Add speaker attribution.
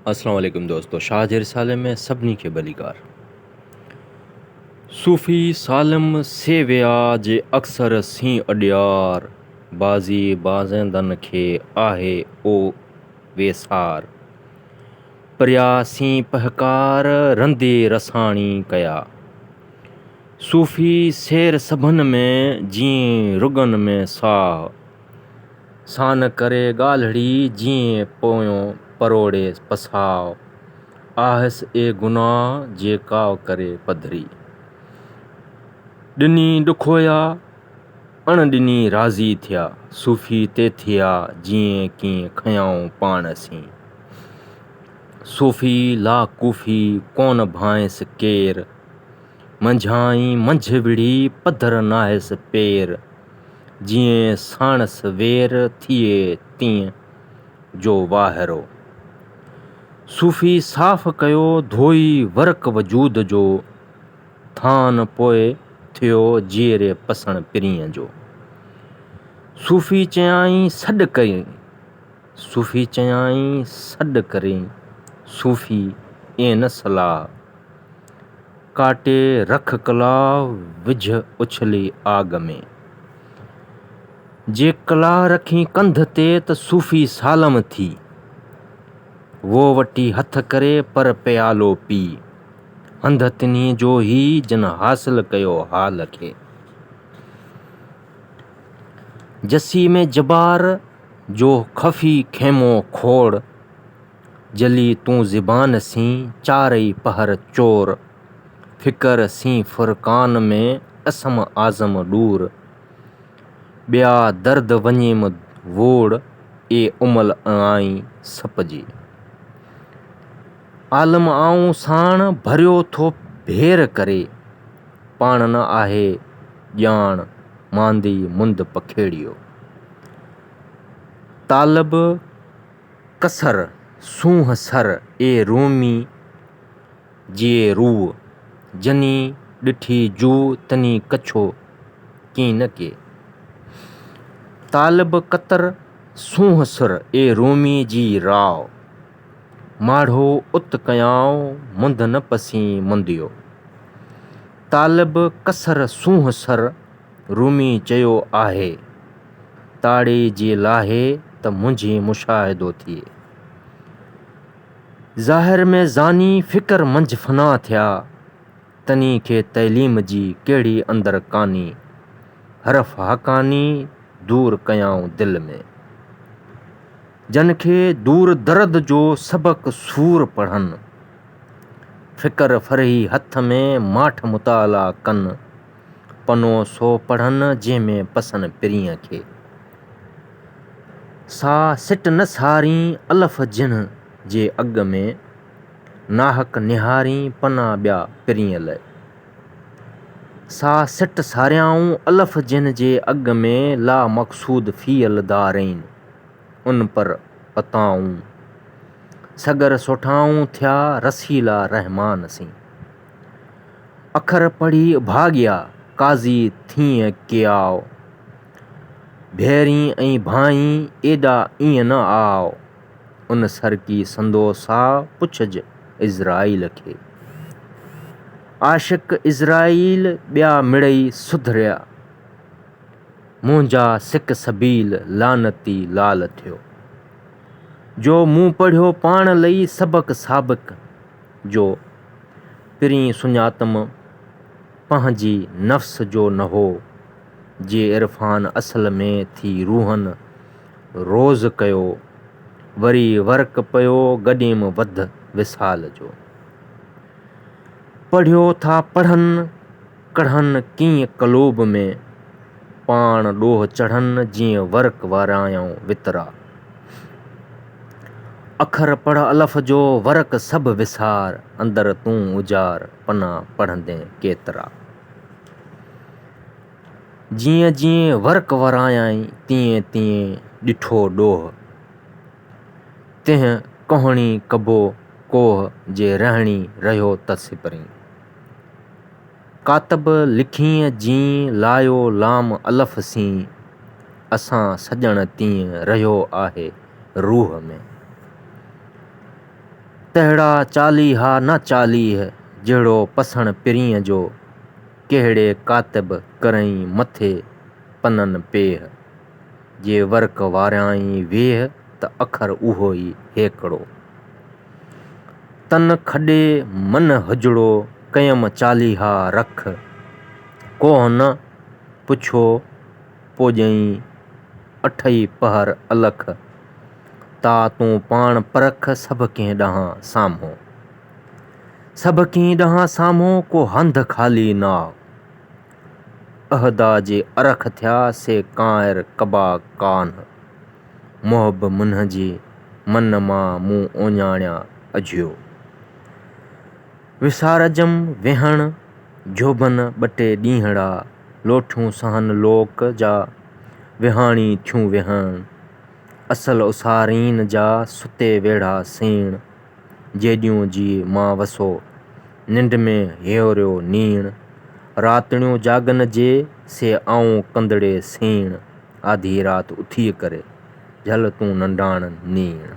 Speaker 1: अस्सलाम वालेकुम दोस्तों, शाह जे रिसाले में सभिनी खे भलीकार। सूफ़ी सालिम से विया जे अक्सर सी अॾियार, बाज़ी बाज़ेंदन खे आहे ओ वेसार। परिया सी पहकार रंदे रसाणी कया, सूफ़ी शेर सभन में जीअं रुगन में साह। सान करे ॻाल्हिड़ी जीअं पोयों परोड़े पसाव, आहस ए गुनाह जे काव करे पधरी। ॾिनी ॾुखोया अण ॾिनी राज़ी थिया, सूफ़ी ते थिया जीअं कीअं खयाऊं पाण सी। सूफ़ी ला कूफ़ी कोन भांयस केर, मंझाई मंझ विढ़ी पधर नाहिस पेर। जीअं साणस वेर थिए तीअं जो वाहिरो, सूफ़ी साफ़ कयो धोई वर्क वजूद जो। थान पोइ थियो जीअरे पसण पिरीअ जो। सूफ़ी चयाईं सॾु कई, सूफ़ी चयाईं सॾु करी, सूफ़ी ऐं न सलाह। काटे रख कलाह विझ उछली आग में, जे कलाह रखी कंध ते त सूफ़ी सालम थी। वो वटी हथ करे पर प्यालो पी, हंध तिनी जो ही जन हासिल कयो हाल खे। जसी में जबार जो खफ़ी खेमो खोड़, जली तूं ज़िबान सी चारई पहर चोर। फ़िकर सी फ़ुरक़ान में असम आज़म ॾूर, ॿिया दर्द वञेम वोड़ ए उमल आई सपजी। आलम आऊं साण भरियो थो भेर करे, पाण न आहे ॼाण मांदी मुंद पखेड़ियो। तालब कसर सूंह सर ए रूमी जे रूह, जनी ॾिठी जू तनी कछो की न के। तालब कतर सूंह सुर ए रूमी जी राव, माढ़ो उत कयाऊं मुंद न पसी मुंदियो। तालब कसर सूंह सर रूमी चयो आहे, ताड़े जे लाहे त मुंझे मुशाहिदो थिए। ज़ाहिर में ज़ानी फ़िकर मंझ फना थिया, तनी खे तइलीम जी कहिड़ी अंदर कानी। हरफ हकानी दूर कयाऊं दिल में, जन खे दूर दर्द जो सबक सूर पढ़नि। फ़िकर फरही हथ में माठ मुताला कनि, पनो सो पढ़नि जंहिंमें पसन पिरीअ खे। सा सिट न सारी अलफ़ जिन जे अॻ में, नाहक निहारी पना ॿिया पिरीअ लाइ। सा सिट सारियाऊं अलफ़ जिन जे अॻ में, ला मक़सूद फ़ियल दारैन उन पर अताऊं। सगर सोठाऊं थिया रसीला रहमान सी, अखर पढ़ी भाॻिया काज़ी थीअ कयाओ। भेरी ऐं भाई एॾा ईअं न आओ, उन सरकी संदो सा पुछज इज़राईल खे। आशिक़ इज़राईल ॿिया मिड़ई सुधरिया, मुंहिंजा सिक सबील लानती लाल थियो। जो मूं पढ़ियो पाण लई सबक साबिक़ जो, पिरीं सुञातम पंहिंजी नफ़्स जो न हो। जे इरफ़ान असल में थी रूहन रोज़ कयो, वरी वर्क पियो गॾेम वध विसाल जो। पढ़ियो था पढ़नि कढ़नि कीअं कलोब में, पाण ॾोह चढ़नि जीअं वर्क वारायूं वितरा। अखर पढ़ अलफ़ जो वर्क सभु विसार, अंदर तूं उजार पना पढ़ंदे केतिरा। जीअं जीअं वर्क वरायाई तीअं तीअं ॾिठो ॾोह, तिंहिं कोहणी कबो कोह जे रहणी रहियो त सिपरी। कातब लिखीअ जीअं लायो लाम अलफ़ सी, असां सॼण तीअं रहियो आहे रूह में। तहिड़ा चालीहा न चालीह जहिड़ो पसण पिरीअ जो, कहिड़े कातिब करई मथे पननि पेह, जे वर्क वारियांई वेह त अखर उहो ई हेकड़ो। तन खॾे मन हजड़ो कयम चालीहा रख, कोह न पुछो पोॼई अठई पहर अलख, ता तूं पाण परख सभ कंहिं ॾांहुं साम्हूं। सभ कंहिं ॾांहुं साम्हूं को हंधि ख़ाली नाव, अहदा जे अरख थिया से कांइर कबा कान्ह, मुहब मुंहिंजे मन मां मूं ओञाणिया अझियो। विसारजम विहण जोबन ॿ टे ॾींहड़ा, लोठियूं सहन लोक जा विहाणी थियूं विहण, असल उसारीन जा सुते वेड़ा सेण, जेॾियूं जी मां वसो निंड में हियोरियो नीण, रातड़ियूं जागन जे से आऊं कंदड़े सेण, आधी रात उथी करे झल तूं नंढाण नीण।